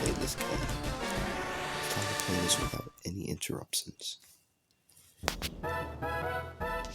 play this game. Try to play this without any interruptions.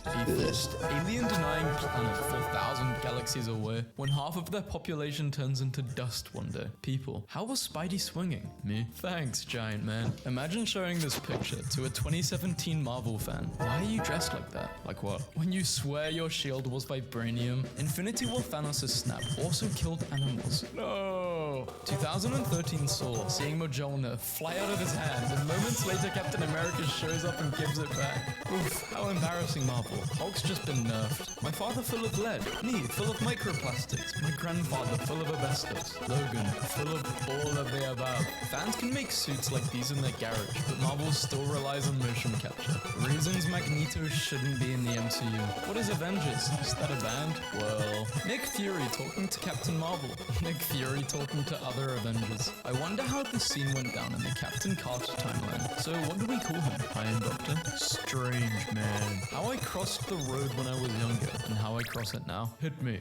Atheist. Alien-denying planet 4,000 galaxies away. When half of their population turns into dust one day. People, how was Spidey swinging? Me? Thanks, giant man. Imagine showing this picture to a 2017 Marvel fan. Why are you dressed like that? Like what? When you swear your shield was vibranium, Infinity War Thanos' snap also killed animals. No! 2013 Saw, seeing Mjolnir fly out of his hand, and moments later Captain America shows up and gives it back. Oof, how embarrassing, Marvel. Hulk's just been nerfed. My father full of lead. Me full of microplastics. My grandfather full of asbestos. Logan full of all of the above. Fans can make suits like these in their garage, but Marvel still relies on motion capture. Reasons Magneto shouldn't be in the MCU. What is Avengers? Is that a band? Well, Nick Fury talking to Captain Marvel. Nick Fury talking to other Avengers. I wonder how this scene went down in the Captain Carter timeline. So what do we call him? Iron Doctor? Strange man. How I crossed the road when I was younger, and how I cross it now. Hit me.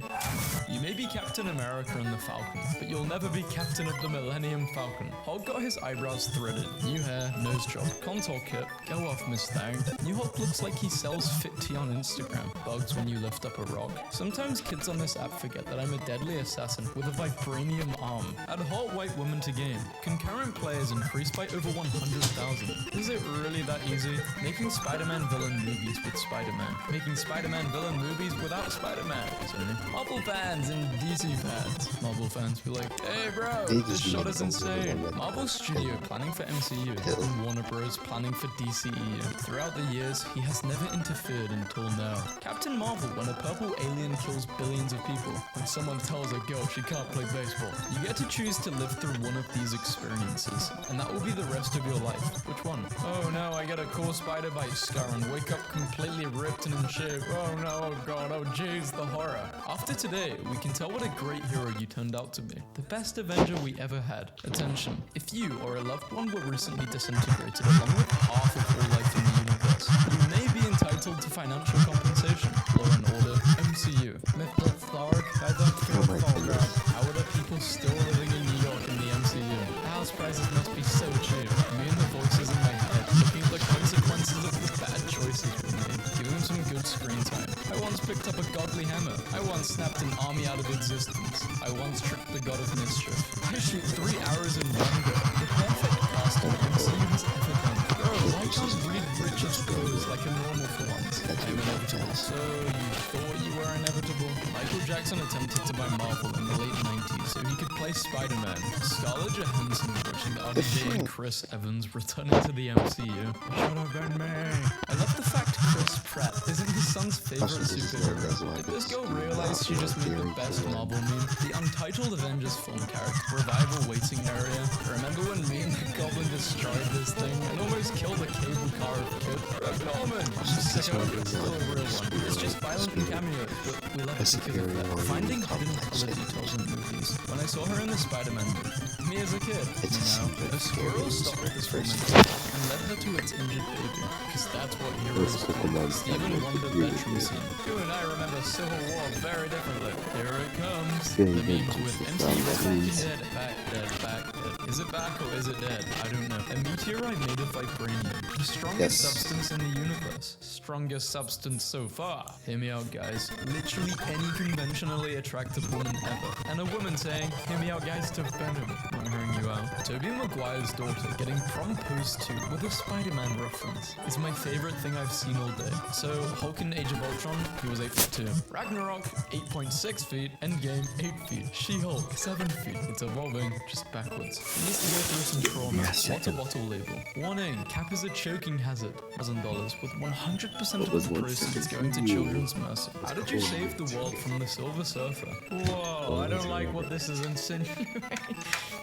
You may be Captain America and the Falcon, but you'll never be Captain of the Millennium Falcon. Hulk got his eyebrows threaded, new hair, nose job, contour kit. Go off, Miss Thang. New Hulk looks like he sells fit tea on Instagram. Bugs when you lift up a rock. Sometimes kids on this app forget that I'm a deadly assassin with a vibranium arm. Add hot white woman to game. Concurrent players increased by over 100,000. Is it really that easy? Making Spider-Man villain movies with Spider-Man. Making Spider-Man villain movies without Spider-Man. Sorry. Marvel fans and DC fans. Marvel fans be like, hey bro, this shot is insane. Marvel Studio planning for MCU and Warner Bros planning for DCEU. Throughout the years, he has never interfered until now. Captain Marvel when a purple alien kills billions of people. When someone tells a girl she can't play baseball. You get to choose to live through one of these experiences, and that will be the rest of your life. Which one? Oh no, I get a cool spider bite scar and wake up completely ripped and in shape. Oh no, oh god, oh jeez, the horror. After today, we can tell what a great hero you turned out to be. The best Avenger we ever had. Attention, if you or a loved one were recently disintegrated along with half of all life in the universe, you may be entitled to financial compensation. Law and Order, MCU. Mr. Stark, Heather, how are the people still living in New York in the MCU? House prices must be so cheap. Me and the voices in my head, looking at the consequences of the bad choices we made. Give him some good screen time. I once picked up a godly hammer. I once snapped an army out of existence. I once tricked the god of mischief. I shoot 3 arrows in one go. The perfect cast of MCU has ever done. Bro, why can't Reed Richards pose like a normal for once? I'm inevitable. So you thought you were inevitable? Michael Jackson attempted to buy Marvel in the late 90s so he could play Spider-Man. Scarlett Johansson watching RDJ and Chris Evans returning to the MCU. Should have been me. I love the fact Chris Pratt isn't his son's favorite superhero. Did this girl realize she just made the best Marvel meme? The Untitled Avengers film character revival waiting area. Remember when me and the Goblin destroyed this thing and almost killed a cable car of a kid? Norman! It's still a real one. It's just violent and cameos, but we love it because of that. Finding hidden color details in movies. When I saw her in the Spider-Man movie, me as a kid, a squirrel stopped this woman and led her to its injured baby, because that's what heroes do. Stephen Wonder bedroom scene. You and I remember Civil War very differently. Here it comes. The memes with MCU back dead. Is it back or is it dead? I don't know. A meteorite made of vibranium. The strongest substance in the universe. Strongest substance so far. Hear me out, guys. Literally any conventionally attractive woman ever. And a woman saying, hear me out, guys, to Venom. Not hearing you out. Tobey Maguire's daughter getting proposed to with a Spider-Man reference is my favorite thing I've seen all day. So, Hulk in Age of Ultron, he was 8'2". Ragnarok, 8.6 feet. Endgame, 8 feet. She-Hulk, 7 feet. It's evolving, just backwards. He needs to go through some trauma. Water bottle label. Warning, Cap is a choking hazard. $1,000 with 100% of the proceeds going to Children's Mercy. How did you save the world from the Silver Surfer? Whoa, I don't like what this is insinuating.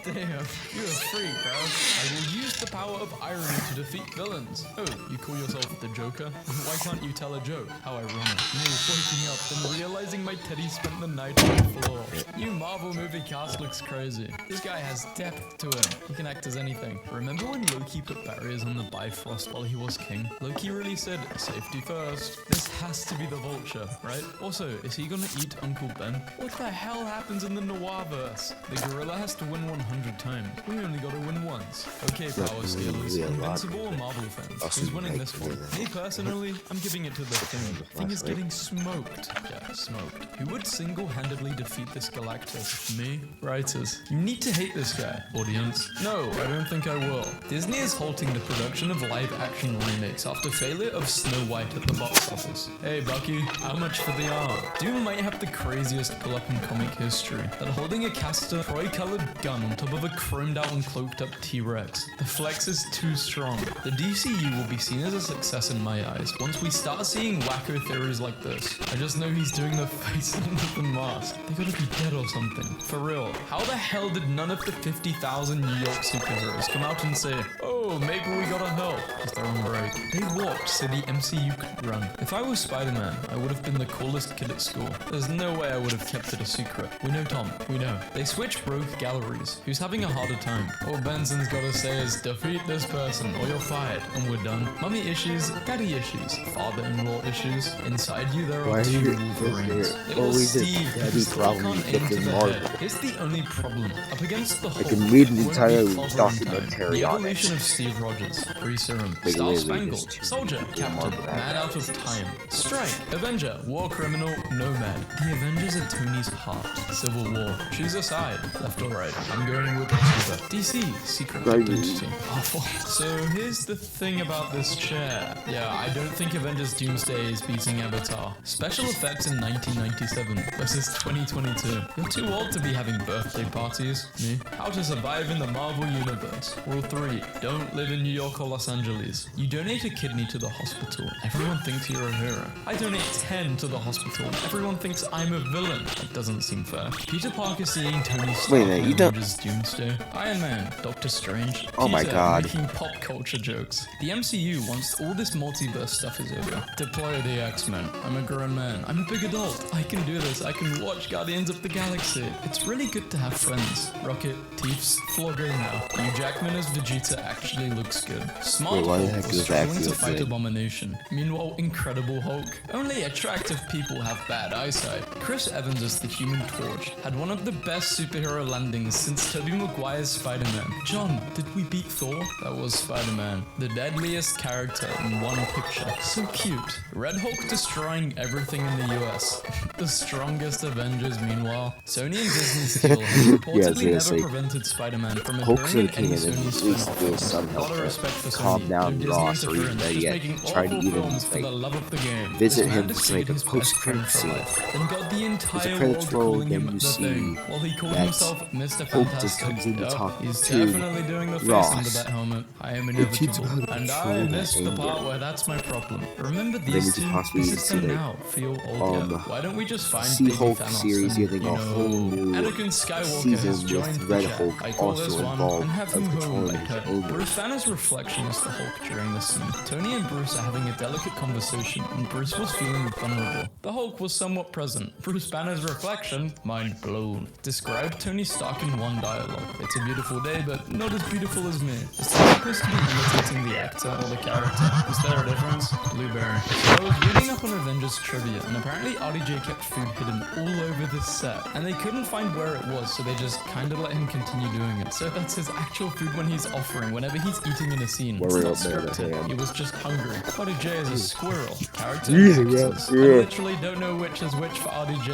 Damn, you're a freak, bro. I will use the power of irony to defeat villains. Oh, you call yourself the Joker? Why can't you tell a joke? How ironic. Me waking up and realizing my teddy spent the night on the floor. New Marvel movie cast looks crazy. This guy has depth to to him. He can act as anything. Remember when Loki put barriers on the Bifrost while he was king? Loki really said, safety first. This has to be the Vulture, right? Also, is he gonna eat Uncle Ben? What the hell happens in the Noirverse? The gorilla has to win 100 times. We only gotta win once. Okay, power scalers. Invincible or Marvel fans? Who's winning this one? Me personally, I'm giving it to the Thing. Thing is getting smoked. Yeah, smoked. Who would single-handedly defeat this Galactus? Me? Writers. You need to hate this guy. Audience. No, I don't think I will. Disney is halting the production of live-action remakes after failure of Snow White at the box office. Hey, Bucky, how much for the arm? Doom might have the craziest pull-up in comic history. That holding a Castor Troy-colored gun on top of a chromed-out and cloaked-up T-Rex. The flex is too strong. The DCU will be seen as a success in my eyes once we start seeing wacko theories like this. I just know he's doing the face under the mask. They gotta be dead or something. For real, how the hell did none of the 50,000 New York superheroes come out and say, oh, maybe we gotta help? Because they're on break. They walked so the MCU could run. If I was Spider-Man, I would have been the coolest kid at school. There's no way I would have kept it a secret. We know Tom. We know. They switched rogue galleries. Who's having a harder time? All Benson's gotta say is defeat this person or you're fired. And we're done. Mummy issues, daddy issues, father-in-law issues. Inside you there are two Wolverines. It was Steve who's still can't aim to the head. Here's the only problem. Up against the Hulk, I can read an won't entire be clobbering documentary time. on The it. evolution of Steve Rogers, Free Serum, Like, Star literally Spangled, just Soldier, Captain, Man Out of Time, Strike, Avenger, War Criminal, Nomad. The Avengers are Tony's heart. Civil War. Choose a side, left or right. I'm going with October. DC, Secret Right. Identity. Awful. So here's the thing about this chair. Yeah, I don't think Avengers Doomsday is beating Avatar. Special effects in 1997 versus 2022. You're too old to be having birthday parties. Me. How to survive in the Marvel Universe. Rule 3. Don't live in New York or Los Angeles. You donate a kidney to the hospital. Everyone thinks you're a hero. I donate 10 to the hospital. Everyone thinks I'm a villain. That doesn't seem fair. Peter Parker seeing Tony Stark Wait a minute, in you don't- Avengers Doomsday. Iron Man, Doctor Strange. Oh my Peter God. making pop culture jokes. The MCU, once all this multiverse stuff is over, deploy the X-Men. I'm a grown man. I'm a big adult. I can do this. I can watch Guardians of the Galaxy. It's really good to have friends. Rocket, Teefs, Flogger now. Hugh Jackman as Vegeta actually looks good. Smart Wait, why the Hulk heck was does that struggling to feel fight good? Abomination. Meanwhile, Incredible Hulk. Only attractive people have bad eyesight. Chris Evans as the Human Torch had one of the best superhero landings since Tobey Maguire's Spider-Man. John, did we beat Thor? That was Spider-Man. The deadliest character in one picture. So cute. Red Hulk destroying everything in the US. The strongest Avengers, meanwhile. Sony and Disney still have reportedly Yeah, never seriously. prevented Spider-Man from Hulk's appearing gonna in any came in and Sony at least spin-off give films. some help Lot of to respect for calm Sony. down No Disney Ross or interference, even just yet making try to awful even, films for like, the love of the game. visit This man him for, defeated like, a his best post-credit friend for scene. life, then got the entire credits world roll, calling then him you the see Thing, while he called that himself Mr. Hulk just Fantastic. comes in to Yup, talk he's to definitely doing the face Ross. under that helmet. I am It keeps inevitable. on And I controlling that missed the part anger. where that's my problem. Remember we these could two? possibly This even is see, them like, now. Feel old yet? Why don't we just find baby She-Hulk Thanos series and, getting a whole new Anakin Skywalker season has joined with the Red chat. Hulk I call this also one involved and have of him home controlling by his her. own. Bruce Banner's reflection is the Hulk during the scene. Tony and Bruce are having a delicate conversation, and Bruce was feeling vulnerable. The Hulk was somewhat present. Bruce Banner's reflection, mind blown, described Tony Stark in one dialogue. It's a beautiful day, but not as beautiful as me. Is that supposed to be imitating the actor or the character? Is there a difference? Blueberry. So I was reading up on Avengers trivia, and apparently RDJ kept food hidden all over the set, and they couldn't find where it was, so they just kind of let him continue doing it. So that's his actual food when he's offering, whenever he's eating in a scene. It's Worry not up there, scripted. man. He was just hungry. RDJ is a squirrel. Character Yeah, and yeah, actors. yeah. I literally don't know which is which for RDJ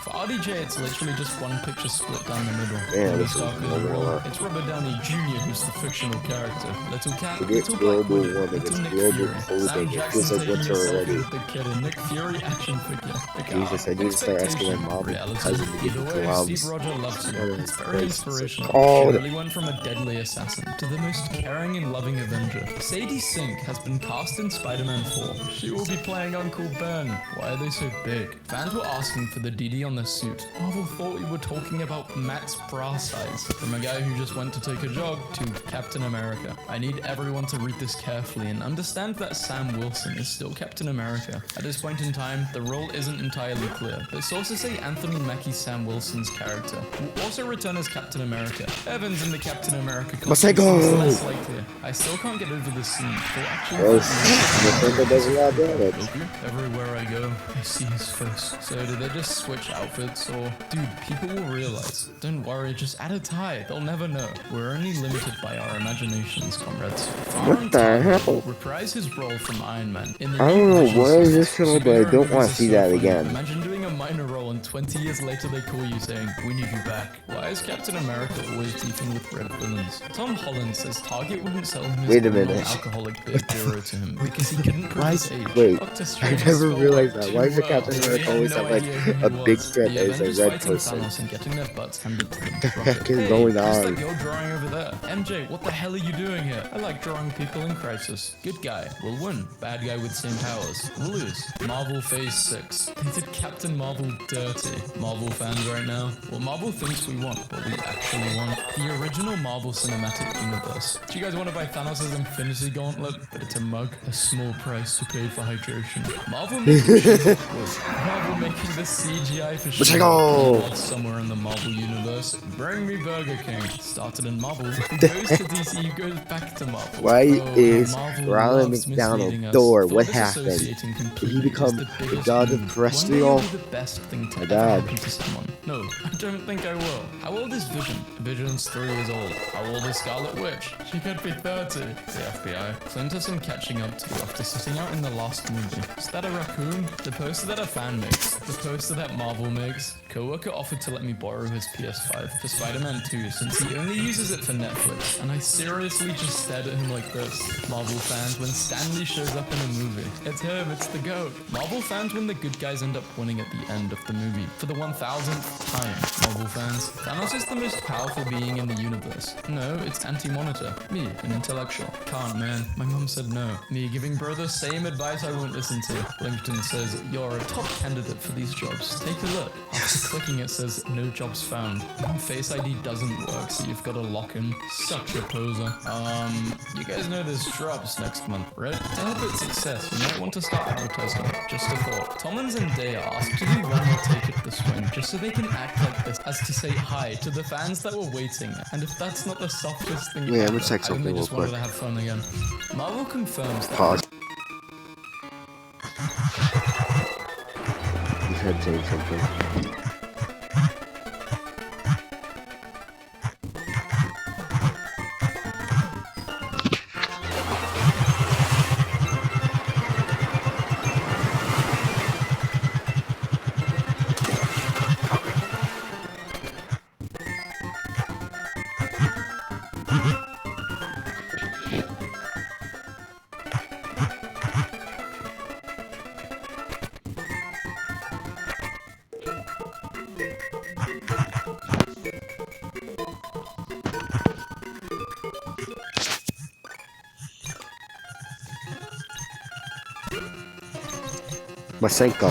For RDJ, it's literally just one picture split down the middle. Yeah, Tony this is Stark is another the role. one. It's Robert Downey Jr. who's the fictional character. Little Cat, Forget Little Black global Widow, warming, Little it's Nick global Fury. clothing. Sam It Jackson feels like taking winter a selfie already. with the kid, a Nick Fury action figure. The guy. Jesus, I need to start asking my mom and Reality. cousin to give Either me way, gloves. Steve Rogers loves you. Oh, It's very Christ. inspirational. Oh, She the- really went from a deadly assassin to the most caring and loving Avenger. Sadie Sink has been cast in Spider-Man 4. She will be playing Uncle Ben. Why are they so big? Fans were asking for the DD on their suit. Marvel thought we were talking about Matt's bra size. From a guy who just went to take a jog to Captain America. I need everyone to read this carefully and understand that Sam Wilson is still Captain America. At this point in time, the role isn't entirely clear, but sources say Anthony Mackie's Sam Wilson's character character, will also return as Captain America. Evans in the Captain America Masengo! costume seems less likely. I still can't get over this scene. They actually Oh, Masengo does a lot of damage. everywhere I go, I see his face. So did they just switch outfits or... Dude, people will realize. Don't worry, just add a tie. They'll never know. We're only limited by our imaginations, comrades. What the hell? Reprise his role from Iron Man in the I new don't know Vision what is series. this show, but I don't want to see that again. Imagine doing a minor role and 20 years later they call you saying, we need you back. Why is Captain America always beefing with red villains? Tom Holland says Target wouldn't sell him his Wait a normal minute. alcoholic beer zero to him because he couldn't prove Why- his age. wait, Doctor I Strange never spelled realized out that. too Why does the well. Captain They America had always no have, like, idea who he a was. big strip The as a Avengers red fighting person? Thanos and getting their butts handed to them. The heck is Hey, going who's on? that girl drawing over there? MJ, what the hell are you doing here? I like drawing people in crisis. Good guy will win. Bad guy with same powers will lose. Marvel Phase 6. They did Captain Marvel dirty. Marvel fans right now? Well, Marvel thinks we want what we actually want. The original Marvel Cinematic Universe. Do you guys want to buy Thanos' Infinity Gauntlet? But it's a mug. A small price to pay for hydration. Marvel making She-Hulk was. Marvel making the CGI for Let's She-Hulk. go. Somewhere in the Marvel universe. Bring me Burger King. Started in Marvel. Who goes to DC, who goes back to Marvel. Why Oh, is Marvel Ronald loves McDonald misleading us. Thor? For What this happened? associating Did he completely become is the biggest god of move. terrestrial? One day it'll be the best thing to My ever dad. happen to someone. No, I don't think I will. How old is Vision? Vision's 3 years old. How old is Scarlet Witch? She could be 30. The FBI. Clint has some catching up to after sitting out in the last movie. Is that a raccoon? The poster that a fan makes. The poster that Marvel makes. Coworker offered to let me borrow his PS5 for Spider-Man 2 since he only uses it for Netflix, and I seriously just stared at him like this. Marvel fans, when Stanley shows up in a movie, it's him, it's the GOAT. Marvel fans when the good guys end up winning at the end of the movie. For the 1000th time, Marvel fans. Thanos is the most powerful being in the universe. No, it's Anti-Monitor. Me, an intellectual. Can't, man. My mum said no. Me giving bro the same advice I won't listen to. LinkedIn says, you're a top candidate for these jobs. Take a look. After clicking it says, no jobs found. Face ID doesn't work, so you've got to lock in. Such a poser. You guys know there's drops next month, right? To help its success, you might want to start advertising. Just a thought. Tom and Zendaya asked to do one more take at the swing, just so they can act like this, as to say hi to the fans that were waiting. And if that's not the softest thing Wait, I'm ever, gonna check I think something they real just wanted quick. to have fun again. Marvel confirms that Pause. You had saying something. Masenko.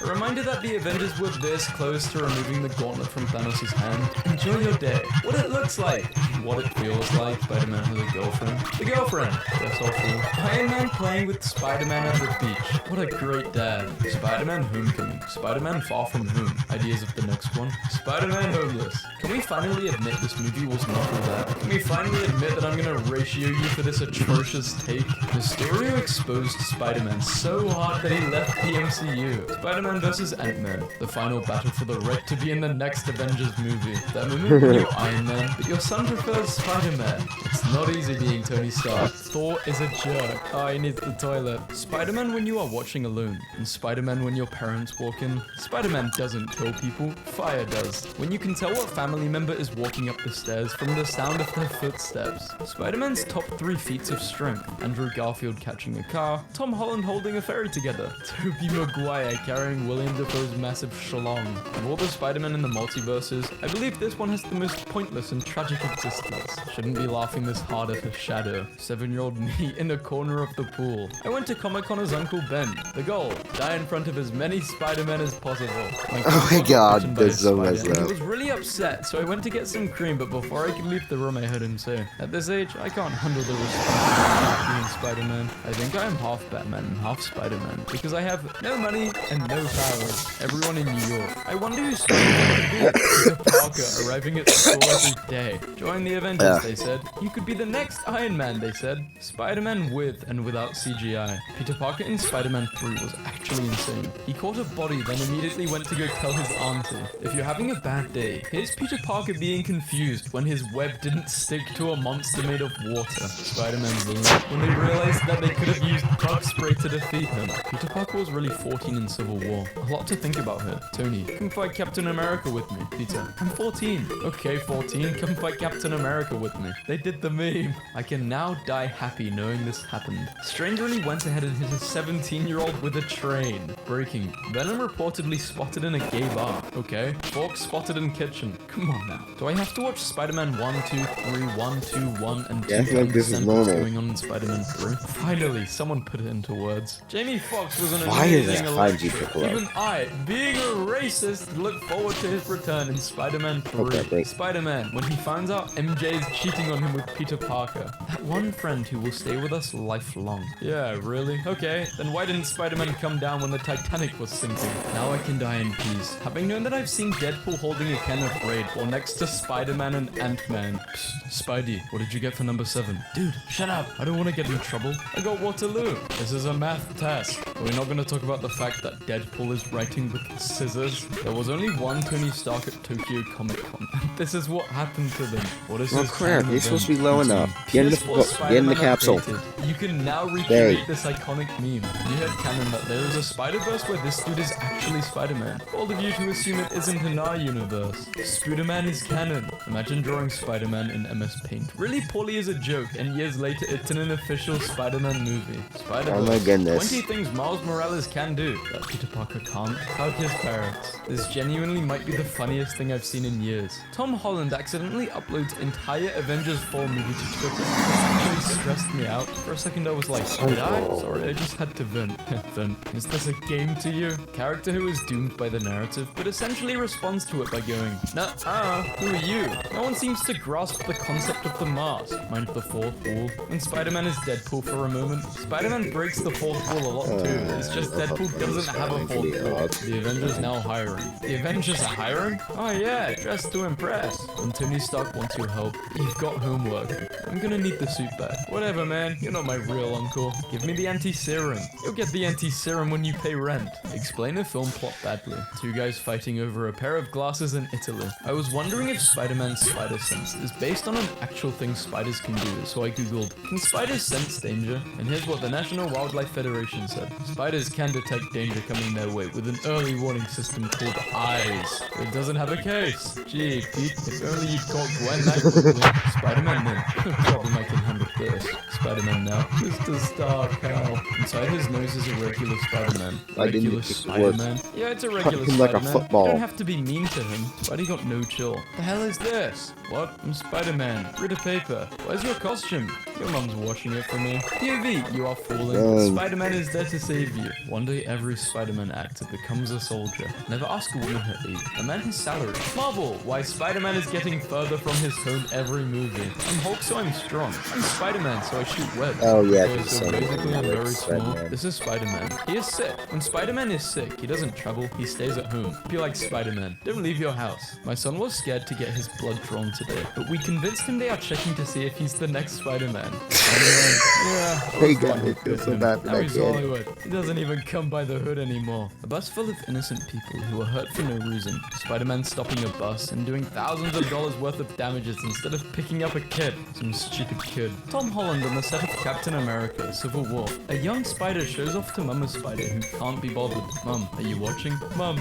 A reminder that the Avengers were this close to removing the gauntlet from Thanos' hand. Enjoy your day. What it looks like. What it feels like. Spider-Man has a girlfriend. The girlfriend. That's all cool. Iron Man playing with Spider-Man at the beach. What a great dad. Spider-Man Homecoming. Spider-Man Far From Home. Ideas of the next one. Spider-Man Homeless. Can we finally admit this movie was not all that? Can we finally admit that I'm gonna ratio you for this atrocious take? Mysterio exposed Spider-Man so hard that he left the MCU. Spider-Man vs. Ant-Man. The final battle for the right to be in the next Avengers movie. That moment when you're Iron Man, but your son prefers Spider-Man. It's not easy being Tony Stark. Thor is a jerk. Oh, he needs the toilet. Spider-Man when you are watching alone. And Spider-Man when your parents walk in. Spider-Man doesn't kill people. Fire does. When you can tell what family member is walking up the stairs from the sound of their footsteps. Spider-Man's top 3 feats of strength. Andrew Garfield catching a car. Tom Holland holding a ferry together. Tobey Maguire carrying William Dafoe's massive schlong. Of all the Spider-Men in the multiverses, I believe this one has the most pointless and tragic existence. Shouldn't be laughing this hard at a shadow. 7-year-old me in a corner of the pool. I went to Comic-Con as Uncle Ben. The goal, die in front of as many Spider-Men as possible. Oh my god, this is so messed He up. was really upset, so I went to get some cream, but before I could leave the room, I heard him say, "At this age, I can't handle the responsibility." happy in Spider-Man. I think I am half Batman and half Spider-Man because I have no money and no powers. Everyone in New York. I wonder who Spider-Man could be. Peter Parker arriving at school every day. Join the Avengers, they said. You could be the next Iron Man, they said. Spider-Man with and without CGI. Peter Parker in Spider-Man 3 was actually insane. He caught a body, then immediately went to go tell his auntie. If you're having a bad day, here's Peter Parker being confused when his web didn't stick to a monster made of water. Spider-Man ruined when they realized that they could have used bug spray to defeat him. Peter Parker was really 14 in Civil War. A lot to think about here. Tony, come fight Captain America with me. Peter, I'm 14. Okay, 14, come fight Captain America with me. They did the meme. I can now die happy knowing this happened. Strange really went ahead and hit a 17-year-old with a train. Breaking. Venom reportedly spotted in a gay bar. Okay. Fork spotted in kitchen. Come on now. Do I have to watch Spider-Man 1, 2, 3, 1, 2, 1, and 2 Yeah, I feel like this is understand what's normal. going on in Spider-Man 3? Finally, someone put it into words. Jamie Foxx was an Why is amazing that electric. 5G pickle up? Even I, being a racist, look forward to his return in Spider-Man 3. Okay, thanks. Spider-Man, when he finds out MJ is cheating on him with Peter Parker. That one friend who will stay with us lifelong. Yeah, really? Okay, then why didn't Spider-Man come down when the Titanic was sinking? Now I can die in peace. Having known that I've seen Deadpool holding a can of Raid while next to Spider-Man and Ant-Man. Psst, Spidey, what did you get for number 7? Dude, shut up. I don't want to get in trouble. I got Waterloo. This is a math test. We're not going to talk about the fact that Deadpool is writing with scissors. There was only one Tony Stark at Tokyo Comic Con. This is what happened to them. What is Oh this? crap, canon you're supposed to be event? low enough. Get in PS4 the Spider-Man capsule. updated. You can now recreate Stay. this iconic meme. You heard canon that there is a Spider-Verse where this dude is actually Spider-Man. Bold of you to assume it isn't in our universe. Spider-Man is canon. Imagine drawing Spider-Man in MS Paint. Really poorly as a joke, and years later it's in an official Spider-Man movie. Spider-Verse. Oh my goodness. 20 things Miles Morales can do that Peter Parker can't. Hug his parents. This genuinely might be the funniest thing I've seen in years. Tom Holland accidentally uploads entire Avengers 4 movie to Twitter. This actually stressed me out. For a second I was like, did I? Sorry, I just had to vent. Vent. Is this a game to you? Character who is doomed by the narrative, but essentially responds to it by going, Nuh-uh, who are you? No one seems to grasp the concept of the mask. Mind the fourth wall. When Spider-Man is Deadpool for a moment, Spider-Man breaks the fourth wall a lot too. It's just Deadpool doesn't have a fourth wall. The Avengers now hiring. The Avengers are hiring? Oh yeah, dressed to impress. When Tony Stark wants your help, you've got homework. I'm gonna need the suit back. Whatever, man. You're not my real uncle. Give me the anti-serum. You'll get the anti-serum when you pay rent. Explain a film plot badly. Two guys fighting over a pair of glasses in Italy. I was wondering if Spider-Man's spider sense is based on an actual thing spiders can do, so I googled, can spiders sense danger? And here's what the National Wildlife Federation said. Spiders can detect danger coming their way with an early warning system called EYES. It doesn't have a case. Gee, Pete, if only you'd caught Gwen that quickly. Spider-Man then. No problem, I can handle this. Spider-Man now. Mr. Stark, how? Inside his nose is a regular Spider-Man. Why didn't Regular it just Spider-Man? Yeah, it's a regular him like a Spider-Man. football. You don't have to be mean to him. Spidey got no chill. The hell is this? What? I'm Spider-Man. Rid of paper. Where's your costume? Your mom's washing it for me. POV, you are falling. Spider-Man is there to save you. One day every Spider-Man actor becomes a soldier. Never ask a woman her age. A man his salary. Marvel, why Spider-Man is getting further from his home every movie. I'm Hulk, so I'm strong. I'm Spider-Man, so I shoot webs. Oh yeah, Okay, he's so so basically I'm very small. Spider-Man. This is Spider-Man. He is sick. When Spider-Man is sick, he doesn't travel, he stays at home. Be like Spider-Man. Don't leave your house. My son was scared to get his blood drawn today, but we convinced him they are checking to see if he's the next Spider-Man. Spider-Man, yeah. Hey guys, I feel so bad for Now that he's kid. Hollywood. He doesn't even come by the hood anymore. A bus full of innocent people who were hurt for no reason. Spider-Man stopping a bus and doing thousands of dollars worth of damages instead of picking up a kid. Some stupid kid. Tom Holland on the set of Captain America, Civil War. A young spider shows off to Mama Spider who can't be bothered. Mum, are you watching? Mum,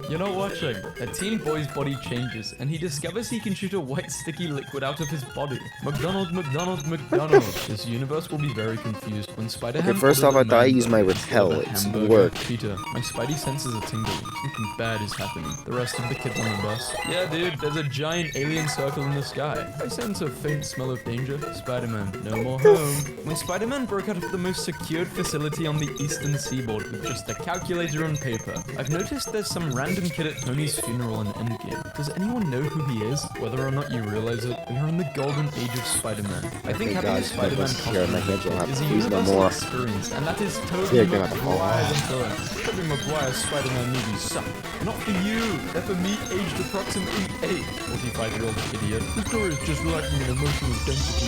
you're not watching. A teen boy's body changes and he discovers he can shoot a white sticky liquid out of his body. McDonald. This universe will be very confused when Spider-Man. Okay, first off, I thought I used my never instead tell. of a It's hamburger. work. Peter, my spidey senses are tingling. Something bad is happening. The rest of the kids on the bus. Yeah, dude, there's a giant alien circle in the sky. I sense a faint smell of danger. Spider-Man, no more home. My Spider-Man broke out of the most secured facility on the eastern seaboard with just a calculator and paper. I've noticed there's some random kid at Tony's funeral in Endgame. Does anyone know who he is? Whether or not you realize it, we are in the golden age of Spider-Man. I think Thank having God a Spider-Man Spider-Man's here. My hands will costume have is to a freeze no universal more. experience, and that is Tobey Yeah, you're gonna have to fall Maguire's off. influence. Tobey Maguire's Spider-Man movies suck. Not for you. They're for me, aged approximately 8. 45-year-old idiot. The story is just lacking in emotional density.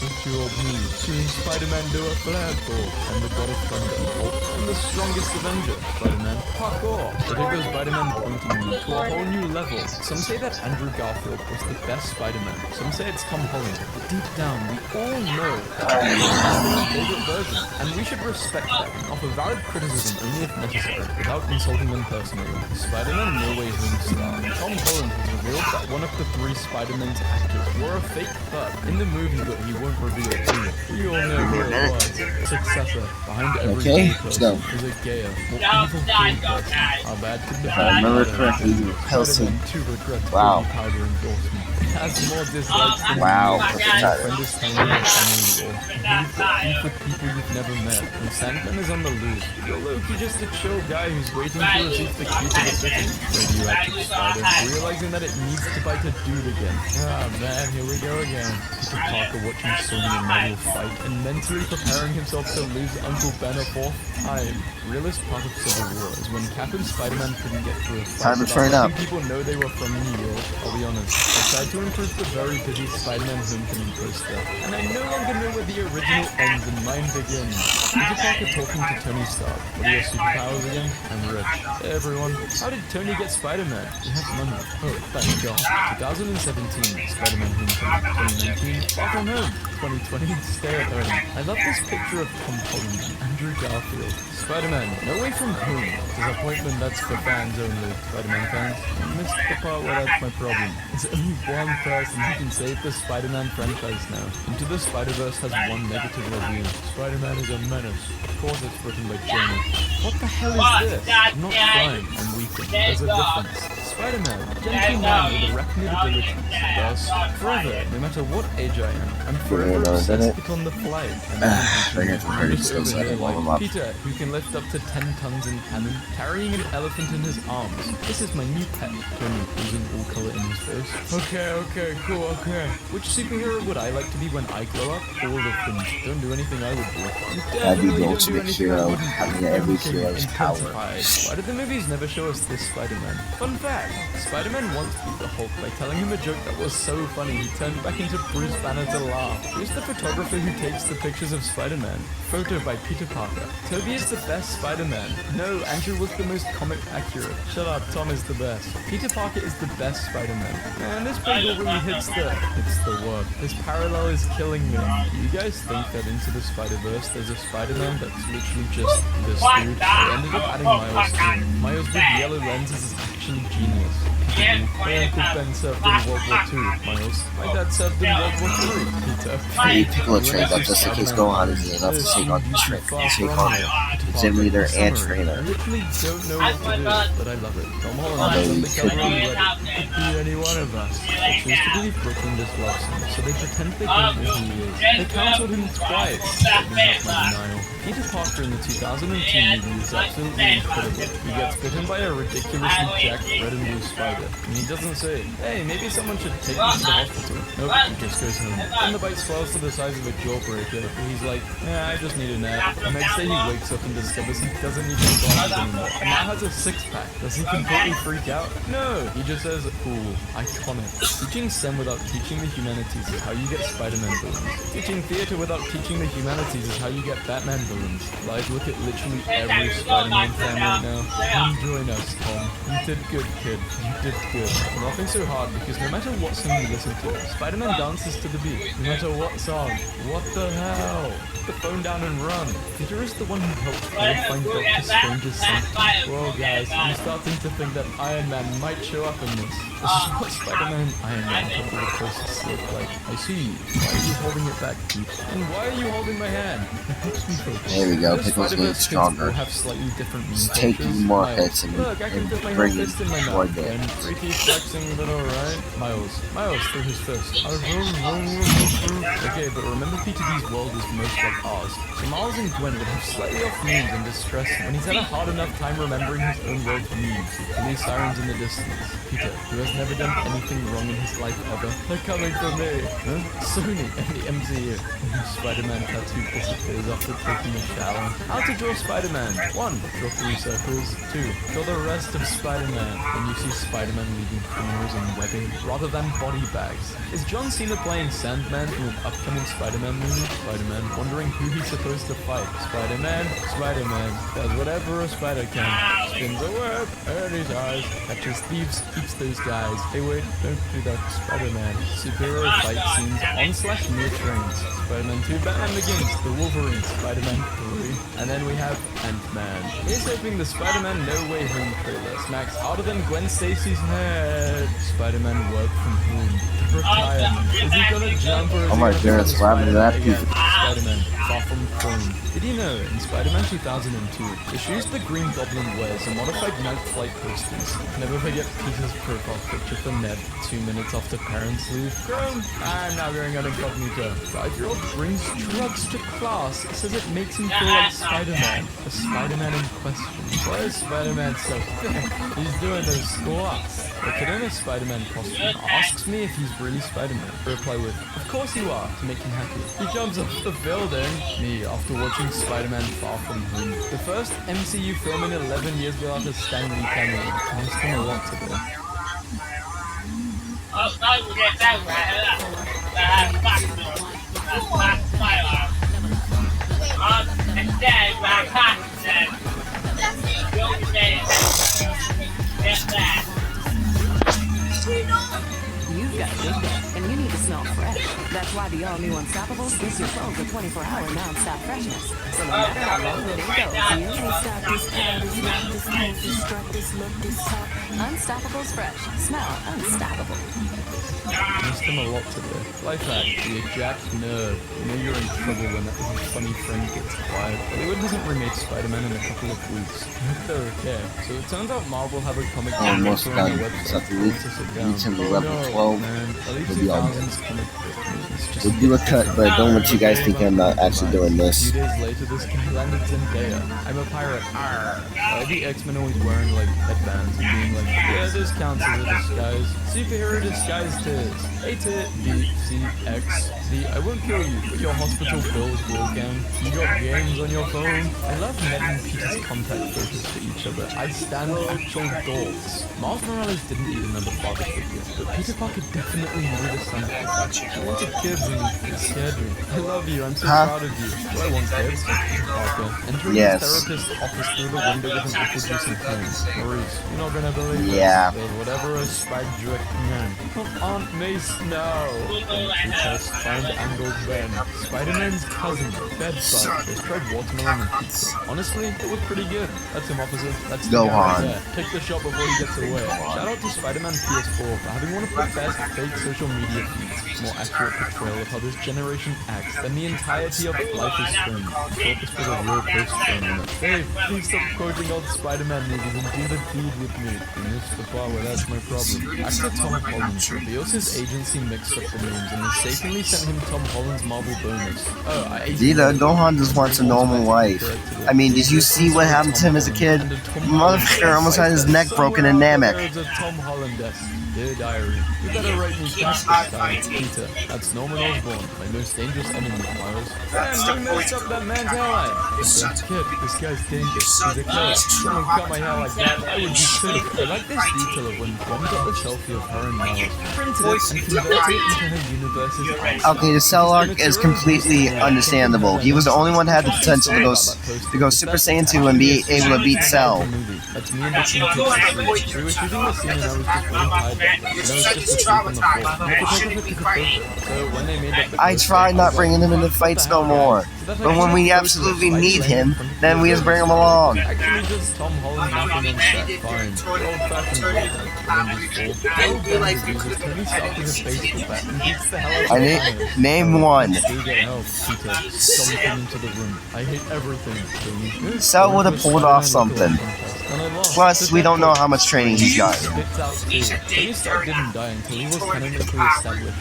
6-year-old me seeing Spider-Man do a flare ball and the God of Thunder. I'm the strongest Avenger. Spider-Man, fuck off. I think those Spider-Man pointing you to a whole new level. Some say that Andrew Garfield was the best Spider-Man. Some say it's Tom Holland. But deep down, we all know that he is our favorite version. And we should respect that and offer valid criticism only if necessary, without insulting them personally. Spider-Man No Way Home star Tom Holland has revealed that one of the 3 Spider-Man's actors wore a fake bud in the movie, but he won't reveal who. We all know who it was. Successor behind every Okay, gay let's person go. is a gayer, more evil gay person. How bad could the If I remember correctly, Pelson. Spider-Man 2 regrets Wow. baby powder endorsement. It has more dislikes than Wow, you. perfect My timing. friend is telling me your family war. You've got beef with people you've never met. And Sandman is on the loose. You're Loki, just a chill guy who's waiting to receive the key to the city. Radioactive spider, realizing that it needs to bite a dude again. Ah man, here we go again. Peter Parker watching Sony and Marvel fight and mentally preparing himself to lose Uncle Ben a 4th time. Realest part of Civil War is when Cap and Spider-Man couldn't get through a fight Time to without turn up. letting people know they were from New York. I'll be honest, I tried to improve the very busy Spider-Man Homecoming poster, and I no longer know where the original ends and mine begins. Peter Parker talking to Tony Stark. What are your superpowers again? I'm rich. Hey everyone, how did Tony get Spider-Man? He has money. Oh, thank God. 2017, Spider-Man Homecoming. 2019, Far From Home. 2020, Stay at Home. I love this picture of Tom Holland and Andrew Garfield. Spider-Man, no way from home. Disappointment, that's for fans only. Spider-Man fans, I missed the part where that's my problem. There's only one person who can save the Spider-Man franchise now. Into the Spider-Verse has one negative review. Spider-Man is a menace. Of course it's written by Jonah. What the hell is this? I'm not crying, I'm weeping. There's a difference. Spider-Man, gentle man with arachnid abilities. Thus, forever, no matter what age I am, I'm forever Yeah, no, is that obsessed it? upon the flight. Bring it from her, Just still over second, here, warm him like up. Peter, who can lift up to 10 tons in cannon, carrying an elephant in his arms. This is my new pet, Tony, using all color in his face. Okay, cool, okay. Which superhero would I like to be when I grow up? All of them. Don't do anything I would do. You That'd be definitely the don't do ultimate anything I hero, wouldn't do. having every Okay, hero's power. intensified. Why did the movies never show us this Spider-Man? Fun fact, Spider-Man once beat the Hulk by telling him a joke that was so funny he turned back into Bruce Banner to laugh. Who's the photographer who takes the pictures of Spider-Man? Photo by Peter Parker. Toby is the best Spider-Man. No, Andrew was the most comic accurate. Shut up, Tom is the best. Peter Parker is the best Spider-Man. Man, this bagel really hits the work. This parallel is killing me. You guys think that into the Spider-Verse there's a Spider-Man that's literally just this dude? They ended up adding Miles to him. Miles with yellow lenses is actually genius. My Uncle Ben served in World War II, Miles. My dad served in World War III, Peter. Hey, Piccolo trained up just in case Gohan is enough to take on Leader and I trainer. literally don't know what to do, but I love it. Tom Holland Although is on he the could cover of be. Reddit. It could be any one of us. They choose to believe Brooklyn just loves him, so they pretend they don't know who he is. They cancelled him twice. That's my denial. Peter Parker in the 2002 movie is absolutely incredible. He gets bitten by a ridiculously jacked red and blue spider, and he doesn't say, hey, maybe someone should take me to the hospital. Nope, he just goes home. Then the bite swells to the size of a jawbreaker, and he's like, I just need a nap. The next day he wakes up and discovers he doesn't need his glasses anymore, and now has a six-pack. Does he completely freak out? No, he just says, cool, iconic. Teaching STEM without teaching the humanities is how you get Spider-Man villains. Teaching theater without teaching the humanities is how you get Batman villains. Like, look at literally every Spider-Man fan right now. Come join us, Tom. You did good, kid. You did good. I'm laughing so hard because no matter what song you listen to, Spider-Man dances to the beat. No matter what song. What the hell? Put the phone down and run. Peter is the one who helped Peter find Doctor Strange's symptom. Whoa, guys, I'm starting to think that Iron Man might show up in this. This is what Spider-Man and Iron Man come to the closest look like. I see. Why are you holding it back, Pete? And why are you holding my hand? It helps me focus. There we go. The Pickles Spider-Verse getting kids stronger. will have slightly different meme Just taking cultures. more Miles, hits and look, I can fit my whole bringing fist in my more mouth. And damage. freaky flexing, but alright. Miles through his fist. Okay, but remember Peter D's world is most like ours. So Miles and Gwen would have slightly off memes and distress when he's had a hard enough time remembering his own world memes. Police sirens in the distance. Peter, who has never done anything wrong in his life ever. They're coming for me. Huh? Sony and the MCU. Spider-Man tattoo disappears after taking a shower. How to draw Spider-Man. 1. Draw 3 circles. 2. Draw the rest of Spider-Man. And you see Spider-Man leaving criminals in webbing rather than body bags. Is John Cena playing Sandman in an upcoming Spider-Man movie? Spider-Man wondering who he's supposed to fight. Spider-Man does whatever a spider can. Spins a web, earn his eyes, catches thieves, keeps those guys. Hey wait, don't do that. Spider-Man. Superhero fight scenes on/near trains. Spider-Man 2, Batman Begins, The Wolverine, Spider-Man 3, and then we have Ant-Man. Here's hoping the Spider-Man No Way Home trailer smacks harder than Gwen Stacy's head. Spider-Man work from home. Retirement. Is he gonna jump or is Oh he my gonna goodness, become what happened to that Spider-Man piece? again? Spider-Man, far from home. Did you know, in Spider-Man 2002, the shoes the Green Goblin wears are modified night flight posters. Never forget Peter's profile picture for Ned 2 minutes after parents leave. Grown, I'm now going on incognito. 5-year-old brings drugs to class, says it makes him feel like Spider-Man. The Spider-Man in question. Why is Spider-Man so thick? He's doing those squats. The kid in a Spider-Man costume asks me if he's really Spider-Man. I reply with, of course you are, to make him happy. He jumps off the building. Me, after watching Spider-Man Far From Home. The first MCU film in 11 years without a Stan Lee cameo. Missed him a lot today. You've got good day, and you need to smell fresh. That's why the all-new Unstoppables gives your clothes a 24-hour non-stop freshness. So no matter how long the day goes, you can't stop this crowd, this rock, this move, this strut, this look, this talk. Unstoppables fresh. Smell unstoppable. Missed him a lot today. Life hack, be a jacked nerd. You know you're in trouble when that funny friend gets quiet. Hollywood hasn't remade Spider-Man in a couple of weeks. I hope they're okay. So it turns out Marvel have a comic book Almost on their done. website. So after we reach him to level 12, Man, early we'll be all 2000s comic book movies just we'll do a cut, but don't want you guys thinking I'm not actually doing A this. few days later, this guy landed Zendaya. I'm a pirate. Arr. The X-Men always wearing like headbands and being like, yeah, this counts as a disguise. Superhero disguise tis. A tit, B, C, X. Z. I won't kill you, but your hospital bills will gang. You got games on your phone. I love Ned and Peter's contact photos for each other. I stand actual goals. Miles Morales didn't need another father figure, but Peter Parker definitely needed a son figure. I wanted kids and it scared me. I love you, I'm so proud of you. Do I want kids? Parker. Entering Yes. his therapist's office through the window with an apple juice in hand. Maurice, you're not gonna believe Yeah. this. There's whatever a spike drip can. Aunt May Snow. And test find angled Ben. Spider-Man's cousin, Bedbug. They tried watermelon and pizza. Honestly, it was pretty good. That's him, officer. That's the Go guy on. right there. Take the shot before he gets away. Shout out to Spider-Man PS4 for having one of the best fake social media feeds. More accurate portrayal of how this generation acts than the entirety of Life is Strange. I thought this was a real post for a minute. Dave, please stop quoting old Spider-Man movies and do the deed with me. You missed the part where that's my problem. Actor Tom Holland reveals his agency mixed up the names and mistakenly sent him Tom Holland's Marvel bonus. Oh, I Zeta, Gohan just wants a normal life. I mean, did you see what happened to him as a kid? Motherfucker almost had his neck broken in Namek. There's a Tom Holland-esque. Dear diary, you better write me back this time, Peter. That's Norman Osborn, my most dangerous enemy, Miles. Man, you messed up that man's hairline. Kid, this guy's dangerous. He's a killer. Someone cut my hair like that, I would be sick. I like this detail of when Gwen got the selfie of her and Miles, printed it, and converted it into her universe's icon. Okay, the Cell arc is completely understandable. He was the only one that had the potential to go Super Saiyan 2 and be able to beat Cell. That's me and the team. We were shooting the scene and I was just really tired. And I was just asleep on the floor. And the photographer took a photo. So when they made that I tried not bringing him into fights no more. So But when we absolutely need him, then we just bring him along. Actually, just Tom Holland napping on set. Fine. Old-fashioned Tony Stark is a baseball bat and beats the hell out of Name one. Go get help, Peter. Don't come into the room. I hate everything, Tony. Cell would have pulled off something. Plus, we don't know how much training he's got. Tony Stark didn't die until he was canonically established.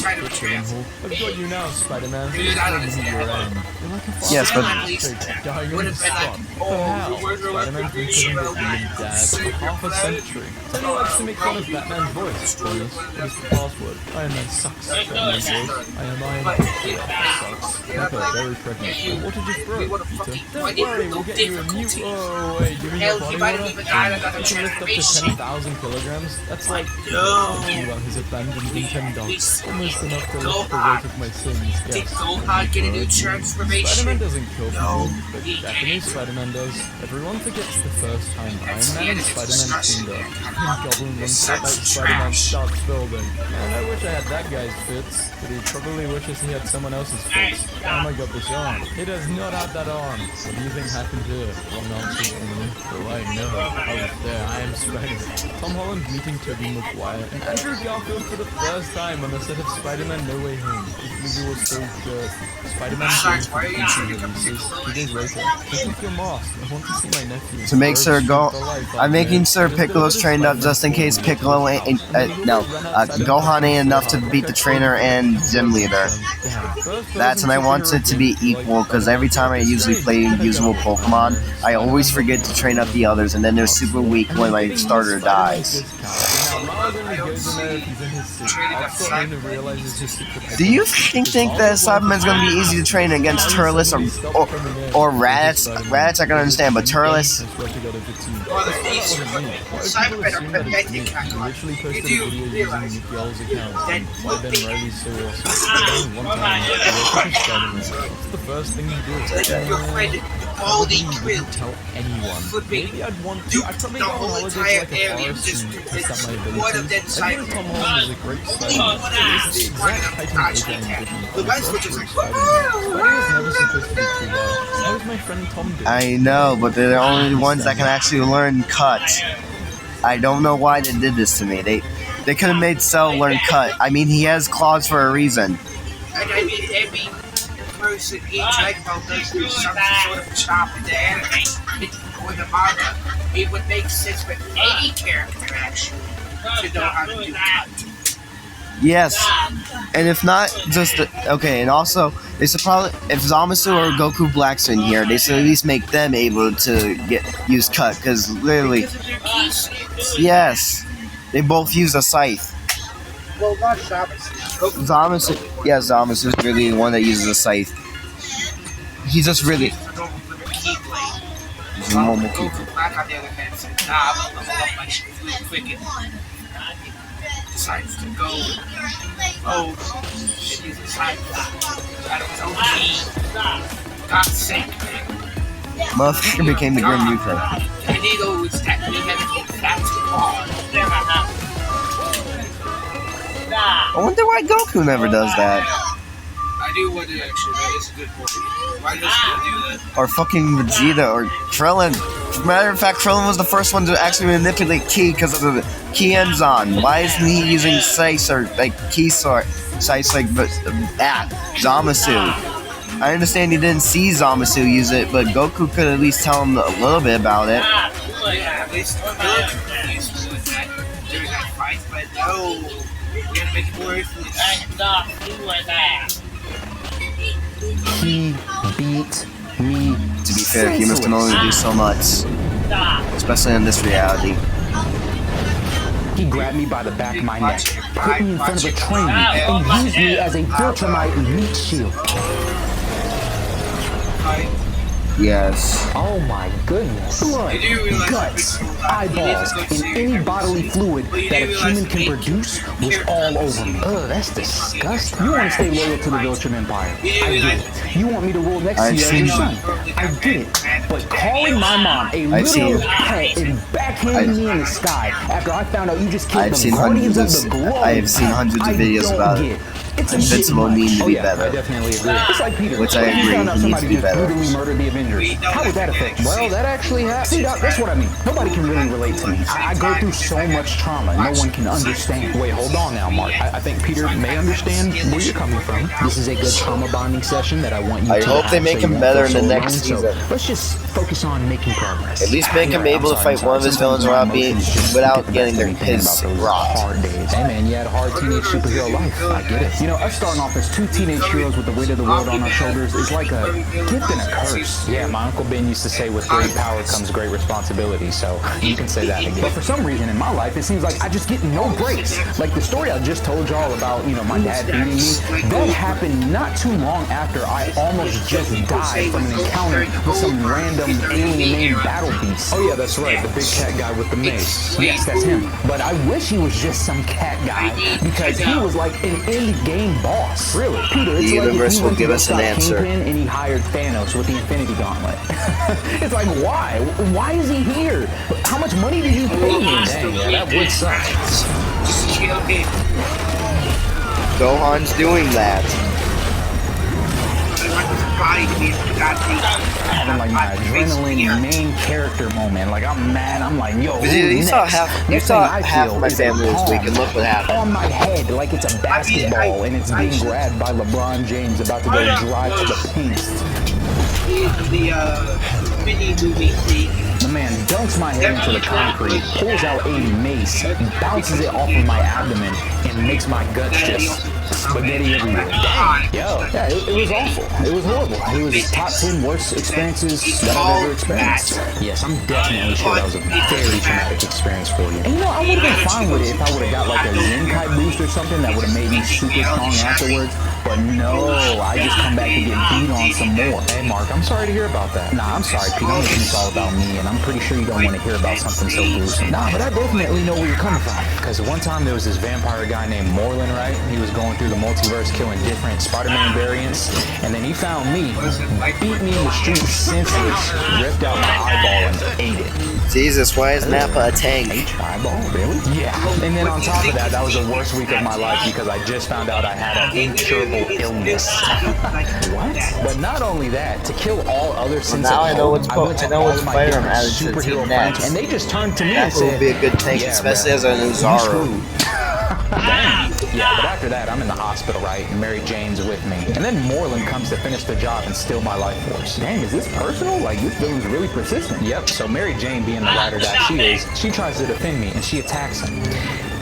Spider-Man's I've got you now, Spider-Man. Yes, but Dying on the spot. How? Spider-Man's been putting the dad for half a century. Tony likes to make fun of Batman's voice. Bonus. What is the password? Iron Man sucks. Batman's voice. I am Iron Man. Sucks. Okay, very pregnant. What did you throw, Peter? Don't worry, we'll get you a new... Oh, wait, give me your body water? You can lift up to 10,000 kilograms? That's like... Talking about his abandoned Nintendo. Almost enough to lift the weight of my sins, yes. Spider-Man doesn't kill people, but Japanese Spider-Man does. Everyone forgets the first time Iron Man and Spider-Man teamed up. And Goblin runs out like Spider-Man starts building. Man, I wish I had that guy's fits, but he probably wishes he had someone else's fits. Oh my god, this arm. He does not have that arm. What do you think happened here? Wrong answer, Tony. Oh, I know. I was there. I am Spider-Man. Tom Holland meeting Tobey Maguire and Andrew Garfield for the first time on the set of Spider-Man No Way Home. This movie was so good. Spider-Man came for PC releases 2 days later. Take off your mask. I want to see my nephew. to make sure I'm making sure Piccolo's trained up just in case Piccolo ain't, Gohan ain't enough to beat the trainer and gym leader. That's and I want it to be equal because every time I usually play usable Pokemon, I always forget to train up the others and then they're super weak when my starter dies. Do you think that Cyberman's gonna be easy to train against Turles or Raditz? Raditz I can understand, but Turles? Cybermen are pathetic. You do realize that the first thing you do is your friend Baldy Quill tell anyone. Maybe I'd want to. I'd probably the go on whole holiday entire to like a area forest just and test out my one of abilities. them I think Tom Holland is a great Spider-Man. He's the exact height and age I envisioned. The rest were just like, Spider-Man was never supposed to be too loud. How was my friend Tom doing? I know, but they're the only ones that can actually learn cut. I don't know why they did this to me. They could have made Cell learn cut. I mean, he has claws for a reason. and I mean, every person in Dragon Ball does do some sort of chop in the anime or the manga. It would make sense for any character actually to know how to do cut. Yes, and if not, just okay. And also, they should probably, if Zamasu or Goku Black's in here, they should at least make them able to use cut, because literally, Because of their key skills. yes, they both use a scythe. Well, not Zamasu. Zamasu, yeah, Zamasu is really the one that uses a scythe. He's just really He's a normal key. Goku Black on the other hand said, nah, I'm gonna hold up my shit real quick and decides to go and use a scythe out of his own key. God's sake, man. Motherfucker became the Grim Reaper. Magneto was technically having that far. I wonder why Goku never does that. I do wonder actually, that is a good point. Why does he do that? Or fucking Vegeta or Krillin. Matter of fact, Krillin was the first one to actually manipulate Ki because of the Ki Enzon. Why isn't he using Scythe or like Ki sort Scythe like Zamasu? I understand he didn't see Zamasu use it, but Goku could at least tell him a little bit about it. Yeah, at least Goku used to do that during that fight, but no. We gotta make it more influence. He beat me. To be fair, humans can only do so much, especially in this reality. He grabbed me by the back of my neck, put me in front of a train, and used me as a Viltrumite meat shield. Yes. Oh my goodness. Blood, guts, eyeballs, and any bodily fluid that a human can produce was all over me. Ugh, that's disgusting. You want to stay loyal to the Viltrum Empire. I get it. You want me to rule next to you as your son. I get it. But calling my mom a little pet and backhanding me in the sky after I found out you just killed the Guardians of the Globe. I have seen hundreds of videos about it. It's Invincible much. need to be I better. definitely agree. It's like Peter. Which I If you agree, found out he needs somebody to be just better. brutally murdered the Avengers. How would that affect you? Well, that actually happened. See, Doc, that's what I mean. Nobody can really relate to me. I go through so much trauma. No one can understand. Wait, hold on now, Mark. I think Peter may understand where you're coming from. This is a good trauma bonding session that I want you I to hope they have make so you him won't better feel in the so next alone. So season. let's just focus on making progress. At least make him able to fight one of his villains without getting his rocked. Hard days. Hey man, you had a hard teenage superhero life. I get it. You know, us starting off as two teenage heroes with the weight of the world on our shoulders is like a gift and a curse. Yeah, my Uncle Ben used to say with great power comes great responsibility, so you can say that again. But for some reason in my life, it seems like I just get no breaks. Like the story I just told y'all about, you know, my dad beating me, that happened not too long after I almost just died from an encounter with some random alien named Battle Beast. Oh yeah, that's right, the big cat guy with the mace. Yes, that's him. But I wish he was just some cat guy because he was like an end-game boss. Really? Peter, it's The like if universe he will went give to us an stop answer. Kingpin and he hired Thanos with the Infinity Gauntlet. It's like, why? Why is he here? How much money did you pay him? Dang, yeah, that would suck. Just kill him. Gohan's doing that. I want his body to be a goddamn. Having like my adrenaline main character moment. Like I'm mad. I'm like, yo, You saw half Next of thing I my feel is a family this week, palm and look what happened. on my head like it's a basketball and it's being grabbed by LeBron James about to go drive to the paint. The mini movie thing. The man dunks my head into the concrete, pulls out a mace, bounces it off of my abdomen, and makes my guts just spaghetti everywhere. Dang, yo. Yeah, it was awful. It was horrible. It was top 10 worst experiences that I've ever experienced. Yes, I'm definitely sure that was a very traumatic experience for you. And you know, I would have been fine with it if I would have got like a Zenkai boost or something that would have made me super strong afterwards. But no, I just come back to get beat on some more. Hey Mark, I'm sorry to hear about that. Nah, I'm sorry, Pete. I'm making this all about me, and I'm pretty sure you don't want to hear about something so gruesome. Nah, but I definitely know where you're coming from. Because one time there was this vampire guy named Moreland, right? He was going through the multiverse killing different Spider-Man variants, and then he found me, beat me in the street senseless, ripped out my eyeball and ate it. Jesus, why is Nappa a tank? Eyeball, really? Yeah. And then on top of that, that was the worst week of my life because I just found out I had an incurable illness. What? But not only that, to kill all other sins now of I know hope, what's I went to I know all what's of my Spider-Man different added to the superhero team friends, next. and they just turned to me and Nappa would said, be a good tank, "Yeah, especially bro, as a Nazaru. Yeah, but after that, I'm in the hospital, right? And Mary Jane's with me. And then Moreland comes to finish the job and steal my life force. Dang, is this personal? Like, this feeling's really persistent. Yep, so Mary Jane, being the rider that she is, she tries to defend me and she attacks him.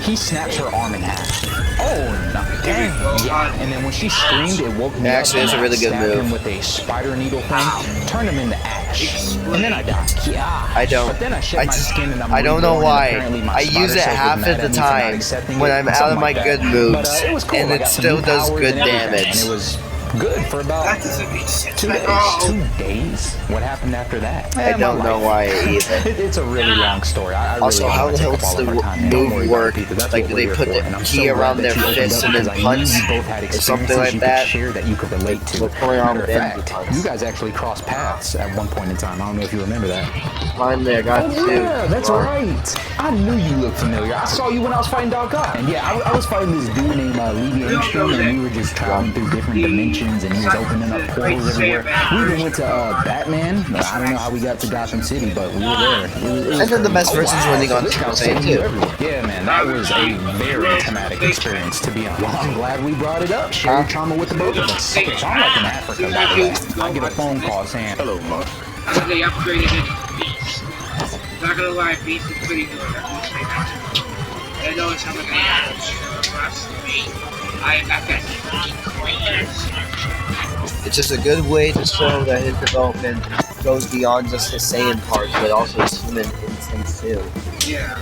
He snaps her arm in half. Oh, no. Dang. Yeah, and then when she screamed, it woke me Actually, up. it's a and really I good stabbed move. him with a spider needle thing, turned him into ash. And then I died. Yeah. I don't. But then I shed my skin and I'm I don't know reborn, and why. apparently my I spider use it self was half mad of the at me for not time accepting when it, I'm out something of my like that. good But, moves, it was cool. and I it got some still new does powers good and everything, damage. And it was good for about That doesn't make sense. 2 days. Oh. 2 days? What happened after that? I don't know why either. It's a really long story. I really Also, don't how wanna the hell take up does all the of our time. Don't worry move about it, work? Peter. That's Like, what do we're they here put for, the and I'm key so glad around that their you opened fists up and then because I knew punch you both had or experiences something like you could that? share that you could relate to. What's going on Matter of with fact, them? you guys actually crossed paths at one point in time. I don't know if you remember that. Finally, I got Oh, two. yeah, that's right. I knew you looked familiar. I saw you when I was fighting Doc Ock. And yeah, I was fighting this dude named Levi Engstrom, and we were just traveling through different dimensions, and he was opening up portals everywhere. We even went to Batman. I don't know how we got to Gotham City, but we were there. It was And then the best crazy. person's winning on This guy was Tuesday, sending you too. everywhere. Yeah, man, that was a very traumatic experience, to be honest. Well, I'm glad we brought it up. Share your trauma with the both of us. Okay, so I'm like in Africa, by the way. I get a phone call saying, Hello, Mark. So they upgraded it to Beast. Not gonna lie, Beast is pretty good. I'm gonna say that. I know it's something It's just a good way to show that his development goes beyond just his Saiyan parts, but also his human instincts too. Yeah.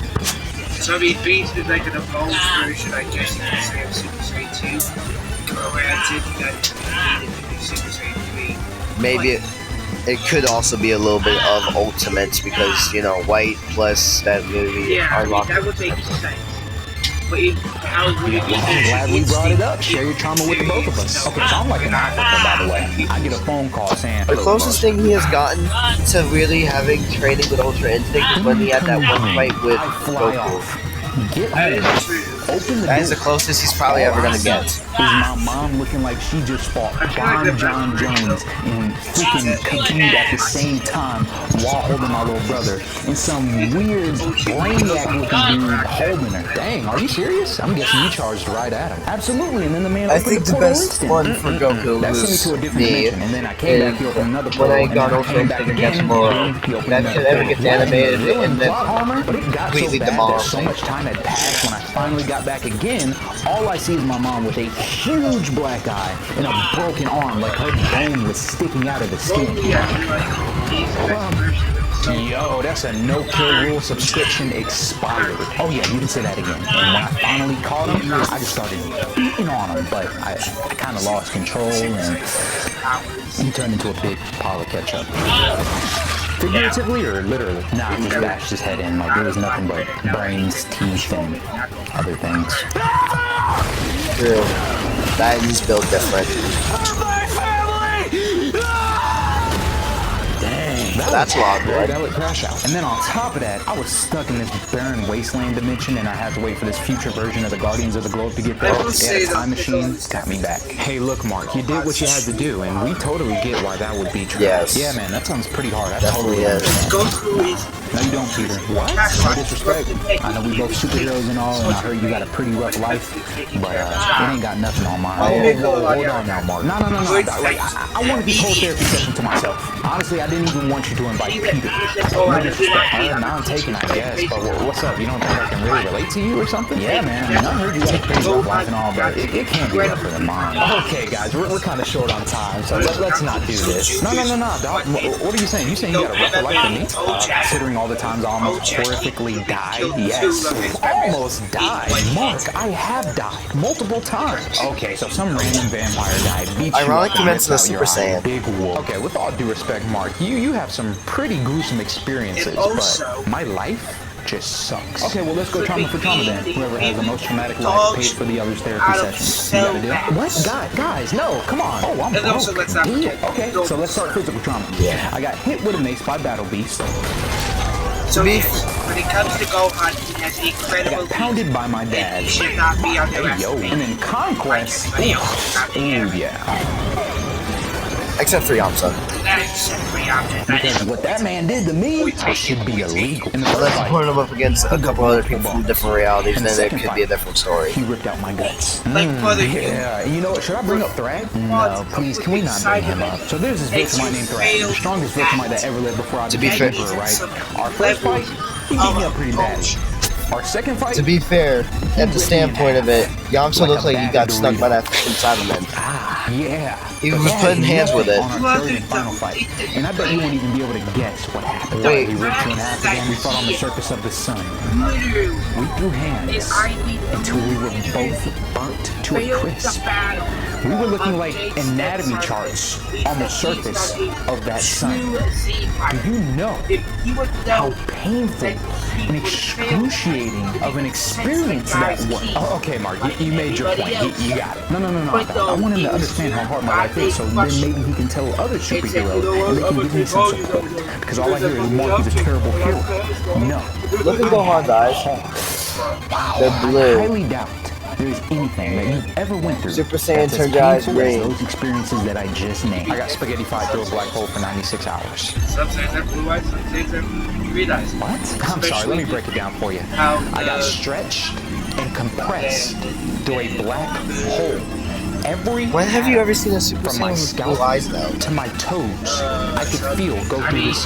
So I mean, Beast is like an evolved version, I guess you could say, of Super Saiyan 2. Granted, that needed to be Super Saiyan 3. Maybe it could also be a little bit of Ultimates because, you know, White plus that movie Yeah, I mean, unlocked that would make sense. But how would it be? Well, I'm glad we brought it up. Share your trauma with the both of us. okay, so I'm like in Africa, by the way. I get a phone call saying, The closest thing he has gotten to really having training with Ultra Instinct is when he had that one fight with I fly Goku. off. Get That home. is true. Open the That is door. the closest he's probably ever gonna get. my mom looking like she just fought Bomb John Jones and freaking Khabib at the same time while holding my little brother, and some weird brainiac looking dude holding her. Dang, are you serious? I'm guessing you charged right at him. Absolutely, and then the man I opened think the portal best instant. one for Goku That sent me was to a different me. dimension, and then I came back, he opened another portal, When I and got then I Ultra came back Instinct again, against Moro, and he opened that another shit ever portal. gets animated Villain and then plot armor, but it got so completely bad that demolished. so much time had passed when I finally got back again. All I see is my mom with a huge black eye and a broken arm, like her bone was sticking out of the skin. Yo, that's a no-kill rule subscription expired. Oh yeah, you can say that again. And when I finally caught him, I just started beating on him, but I kind of lost control and he turned into a big pile of ketchup. Figuratively or literally? Nah, I just bashed his head in like there was nothing but brains, teeth, and other things. True. Titans built different. That's a lot, boy. That would crash out. And then on top of that, I was stuck in this barren wasteland dimension, and I had to wait for this future version of the Guardians of the Globe to get there. Yeah, the time machine got me back. Hey, look, Mark, you did what you had to do, and we totally get why that would be true. Yes. Yeah, man, that sounds pretty hard. I Definitely totally is. understand. No, you don't, Peter. What? No disrespect. I know we both superheroes and all, and I heard you got a pretty rough life, but it ain't got nothing on mine. Hold on now, Mark. No. Like, I wanted this whole therapy session to myself. Honestly, I didn't even want you to invite Peter. No disrespect. Now I'm taking, I guess, but what's up? You don't think I can really relate to you or something? Yeah, man. I mean, I heard you got a pretty rough life and all, but it can't be rougher than mine. Okay, guys, we're kind of short on time, so let's not do this. No, Doc. What are you saying? You saying you got a rougher life than me? Considering all the times I almost horrifically died? Yes. Almost died. Mark, I have died multiple times. Okay, so some random vampire guy beat you Ironic up you and mentioned rips the out your Super eye. Saiyan. Big wolf. Okay, with all due respect, Mark, you have some pretty gruesome experiences, but my life just sucks. Okay, well, let's go trauma for trauma then. Whoever has the most traumatic life pays for the other's therapy sessions. You got a deal? What? Guys, no, come on. Oh, I'm broke. Deal. Okay, so let's start physical trauma. Yeah. I got hit with a mace by Battle Beast. So when it comes to Gohan, he has I incredible got pounded by my dad. He should not be Hey, yo. underestimated. And then Conquest. Ooh, yeah. Except for Yamcha. Because what that man did to me should be illegal. In the first Unless you fight, put him up against a couple other people from different realities, In the then it second could be a fight, different story. he ripped out my guts. Yeah. You know what? Should I bring up Thrag? No, please, can we not bring him up? So there's this Vegemite named Thrag, the strongest Vegemite that ever lived before I To be became fair- Emperor, right? Our first fight, he beat me up pretty bad. Our second fight, To be fair, at the standpoint of it, Yamcha Like looks a like he bag got of stuck by Doritos. that fucking Cyberman. yeah. He But was that putting had hands with it. nothing On our third and final fight, and I bet you won't even be able to guess what happened. Wait. He ripped you in half again. We fought on the surface of the sun. Literally, We threw hands until we were both burnt to a crisp. We were looking like anatomy charts on the surface of that sun. Do you know how painful and excruciating of an experience that was? Oh, okay, Mark, you made your point. You got it. No. I want him to understand how hard my life is, so then maybe he can tell other superheroes and they can give me some support. Because all I hear is Mark is a terrible hero. No. Look at Gohan's eyes. Wow. They're I blue. highly doubt there's anything that you've ever went through Super Saiyan that's as turned your eyes painful as green. those experiences that I just named. I got spaghetti fied through a black hole for 96 hours. some things are blue eyes, some things are green eyes. What? I'm sorry, let me break it down for you. I got stretched and compressed through a black hole. Every When have you ever seen a Super from my Saiyan with scalp blue eyes, though? to my toes, I could feel go through this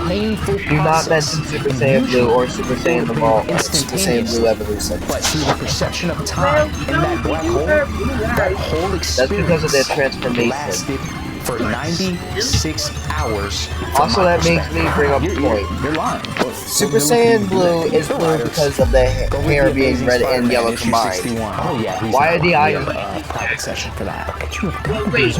painful Do not process. mention Super And Saiyan Blue or usually Super Saiyan it would Evolved. be Super Saiyan Blue Evolution. But through the perception of time in that black hole, that whole experience That's because of their transformation. lasted for 96 hours. from Also, my that makes me perspective. bring up a You're- point. You're lying. Super Saiyan Blue is blue because of the hair being red and yellow combined. Oh yeah. he's Why not are the lying. eyes- We have a private session for that. Wait,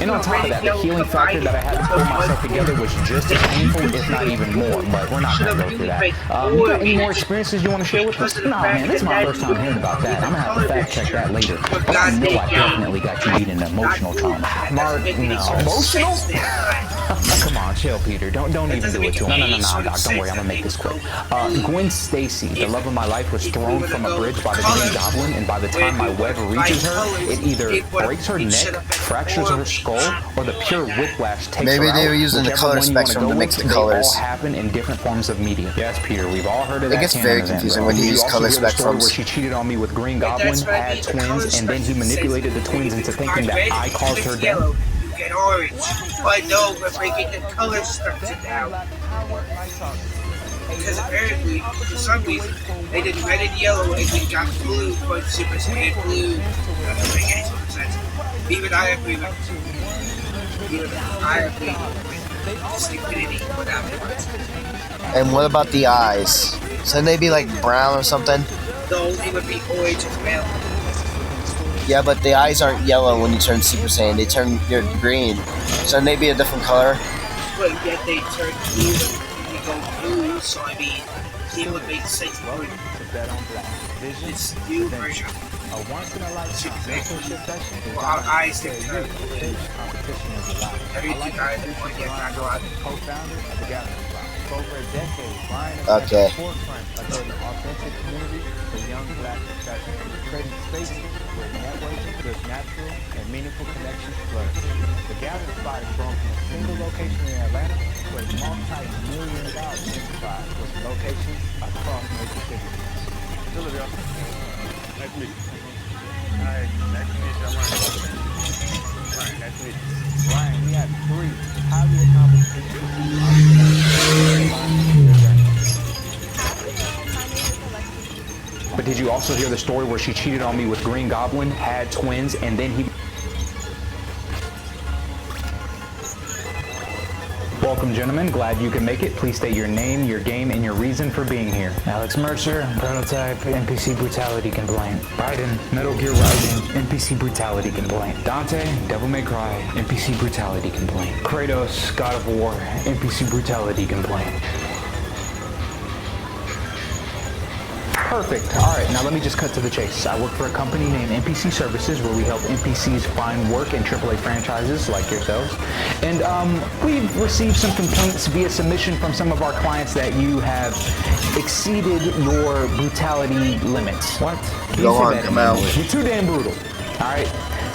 And on top of that, the healing factor that I had to pull myself together was just as painful, if not even more. But we're not going to go through that. You got any more experiences you want to share with us? Nah, man, this is my first time hearing about that. I'm going to have to fact check that later. But I know I definitely got you beat in emotional trauma. Mark, make any No. sort of Emotional? sense there. Come on, chill, Peter. Don't even doesn't do it make to him. No, any sort of Doc. Don't worry. sense I'm gonna that make this they quick. would Gwen Stacy, the love of my life, was If we thrown were to from a go bridge by the color, Green Goblin, and by the time my web reaches her, it either breaks her neck, fractures her skull, or the pure whiplash takes Maybe her out. they were using the Whichever color one you wanna spectrum go to mix with, the colors. They all happen in different forms of media. Yes, Peter. We've all heard of that. It gets canon very event, confusing bro. when you Did use also color hear the story spectrums. where she cheated on me with Green Goblin, That's what I had mean, the color twins, and then he spectrum manipulated the says twins into if thinking you that red, I caused if her it's death. yellow, you get orange. But no, we're making the color structure down. Because apparently, for some reason, they did red and yellow and we got blue for Super Saiyan Blue. That doesn't make any sort of sense. Even I agree with just infinity without it. And what about the eyes? Shouldn't they be like brown or something? The only would be orange as well. Yeah, but the eyes aren't yellow when you turn Super Saiyan. They turn they're green. Shouldn't they be a different color? But yet they turn blue and they go blue, so I mean, it would make sense for this new version. Well, our eyes didn't turn blue. Everything I didn't want to get back on. Okay. But did you also hear the story where she cheated on me with Green Goblin, had twins, and then he... Welcome, gentlemen. Glad you can make it. Please state your name, your game, and your reason for being here. Alex Mercer, Prototype, NPC Brutality Complaint. Biden, Metal Gear Rising, NPC Brutality Complaint. Dante, Devil May Cry, NPC Brutality Complaint. Kratos, God of War, NPC Brutality Complaint. Perfect. All right, now let me just cut to the chase. I work for a company named NPC Services where we help NPCs find work in AAA franchises like yourselves. And we've received some complaints via submission from some of our clients that you have exceeded your brutality limits. What? Go on, come out. You're too damn brutal. All right?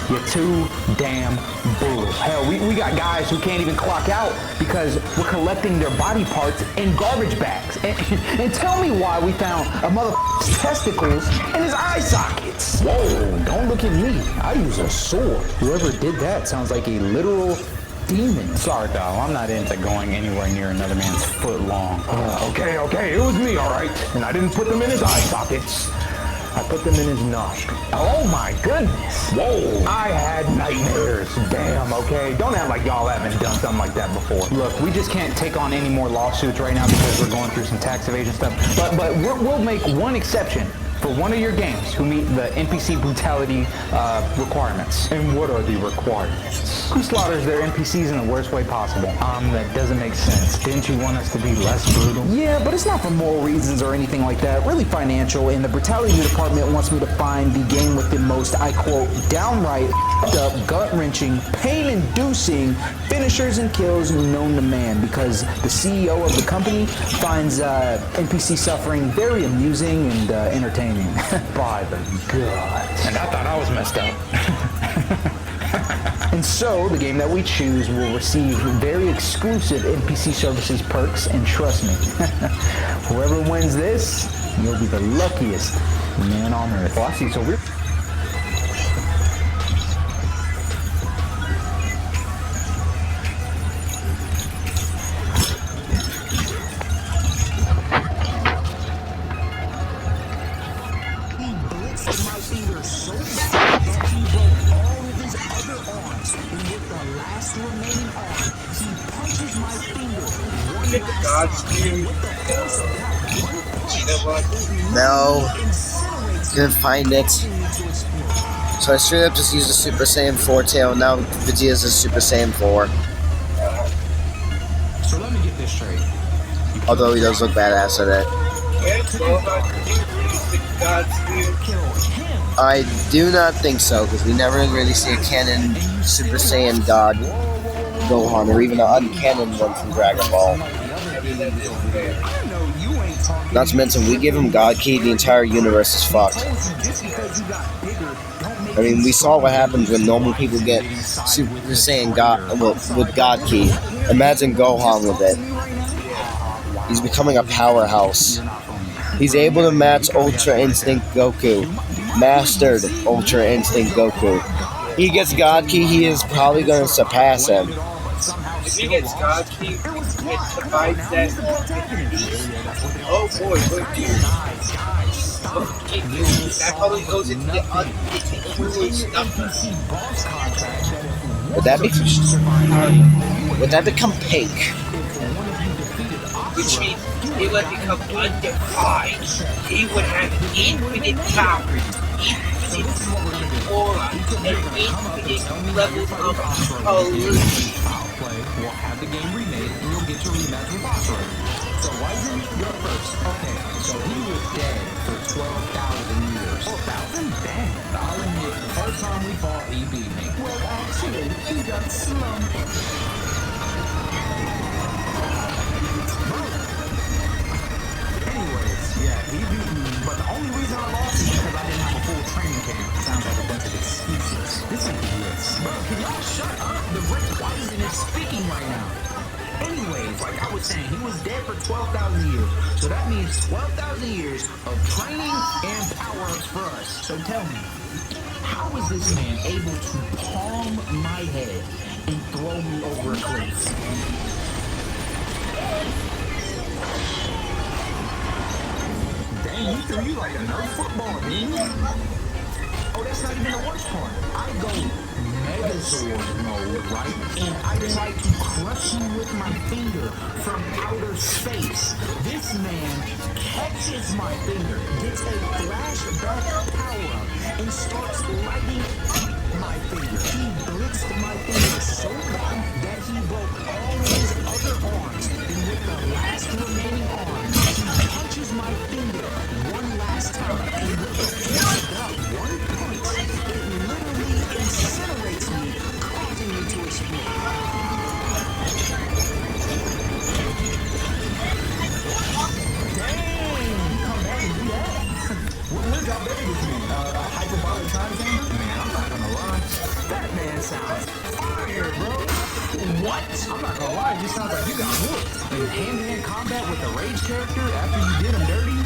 You're too damn brutal. Hell, we got guys who can't even clock out because we're collecting their body parts in garbage bags. And tell me why we found a motherfucker's testicles in his eye sockets. Whoa, don't look at me. I use a sword. Whoever did that sounds like a literal demon. Sorry, doll. I'm not into going anywhere near another man's foot long. Okay, it was me, all right. And I didn't put them in his eye sockets. I put them in his nostril. Oh my goodness. Whoa. I had nightmares. Damn, okay? Don't act like y'all haven't done something like that before. Look, we just can't take on any more lawsuits right now because we're going through some tax evasion stuff. But we'll make one exception for one of your games who meet the NPC brutality requirements. And what are the requirements? Who slaughters their NPCs in the worst way possible? That doesn't make sense. Didn't you want us to be less brutal? Yeah, but it's not for moral reasons or anything like that. Really financial, and the brutality department wants me to find the game with the most, I quote, downright up, gut-wrenching, pain-inducing finishers and kills known to man, because the CEO of the company finds NPC suffering very amusing and entertaining. By the God. And I thought I was messed up. And so, the game that we choose will receive very exclusive NPC Services perks, and trust me, whoever wins this, you'll be the luckiest man on earth. Well, I see, so we're... No. Couldn't find it. So I straight up just used a Super Saiyan 4 tail. Now Vegeta's a Super Saiyan 4. So let me get this straight. Although he does look badass at it. Yeah, Gohan used the God Spear. I do not think so, because we never really see a canon Super Saiyan God Gohan, or even an uncanon one from Dragon Ball. Not to mention, we give him God Ki, the entire universe is fucked. I mean, we saw what happens when normal people get Super Saiyan God with God Ki. Imagine Gohan with it. He's becoming a powerhouse. He's able to match Ultra Instinct Goku. Mastered Ultra Instinct Goku. He gets God Ki, he is probably going to surpass him. If he gets God Ki, it divides that. Oh boy, look here. That probably goes into the unruly stuff. Would that become pink? Which means he would become undefined. He would have infinite power, infinite aura, and infinite levels of pollution. We'll have the game remade and you'll get your rematch with Asura. So Ryzen, you're first. Okay, so he was dead for 12,000 years. 12,000? Damn. I'll admit, the first time we fought, he beat me. Well, actually, he got slumped. Anyways, yeah, he beat me, but the only reason I lost is because I didn't have a full training camp. Sounds like a bunch of excuses. This is this. Bro, can y'all shut up? The Great Poison is speaking right now. Anyways, like I was saying, he was dead for 12,000 years. So that means 12,000 years of training and power for us. So tell me, how is this man able to palm my head and throw me over a cliff? Dang, he threw you like a Nerf football, didn't he? Oh, that's not even the worst part. I go Megazord mode, right? And I try to crush you with my finger from outer space. This man catches my finger, gets a flashback power-up, and starts lighting up my finger. He blitzed my finger so bad that he broke all his other arms. And with the last remaining arm, he punches my finger one last time. And with that one punch, it literally incinerates me, causing me to explode. Dang! Come back and do that? What job better this man? Hyperbolic time chamber? Man, I'm not gonna lie. That man sounds fire, bro. What? I'm not gonna lie, it just sounds like you got whooped. In hand-to-hand combat with the Rage character after you did him dirty?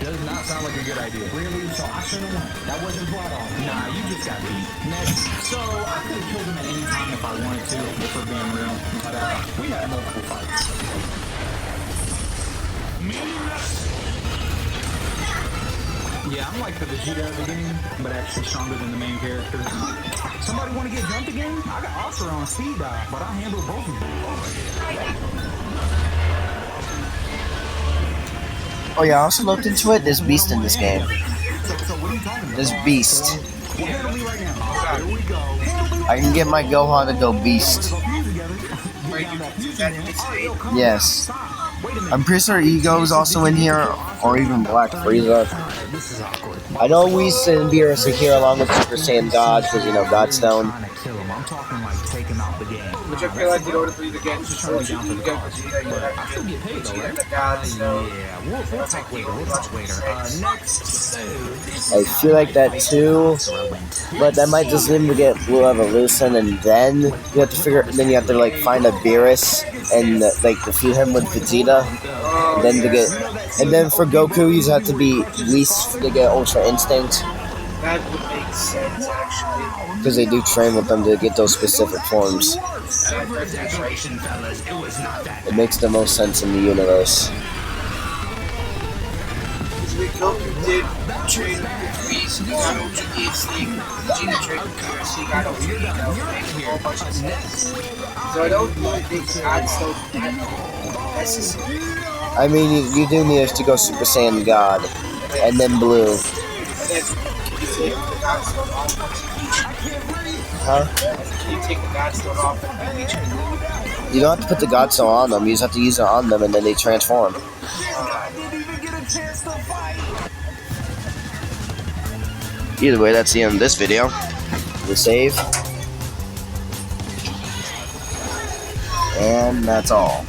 Does not sound like a good idea. Really? So I should've won. That wasn't brought on. Nah, you just got beat. Next. So I could've killed him at any time if I wanted to, if we're being real. But we had multiple fights. Yeah, I'm like the Vegeta of the game, but actually stronger than the main character. Somebody want to get jumped again? I got Asura on speed dial, but I handle both of them. Oh yeah, I also looked into it. There's Beast in this game. There's Beast. I can get my Gohan to go Beast. Yes. I'm pretty sure Ego's also in here, or even Black Frieza. I know Whis and Beerus are here along with Super Saiyan God, because, you know, Godstone. Which I feel like in order for you to get Vegeta, you have to get Vegeta the God, so... We'll talk later. Next. I feel like that too, but that might just lead him to get Blue Evolution, and then you have to like find a Beerus and like defeat him with Vegeta, and then for Goku you just have to be Whis to get Ultra Instinct. That would make sense, actually. Because they do train with them to get those specific forms. It makes the most sense in the universe. Goku did train with Whis, he got Ultra Instinct. Vegeta trained with Beerus, he got Ultra Ego. Makes a whole bunch of sense. So I don't really think Godstone is that necessary. I mean, you do need to go Super Saiyan God, and then Blue. Huh? You take the Godstone off and you don't have to put the Godstone on them, you just have to use it on them and then they transform. Either way, that's the end of this video. We'll save. And that's all.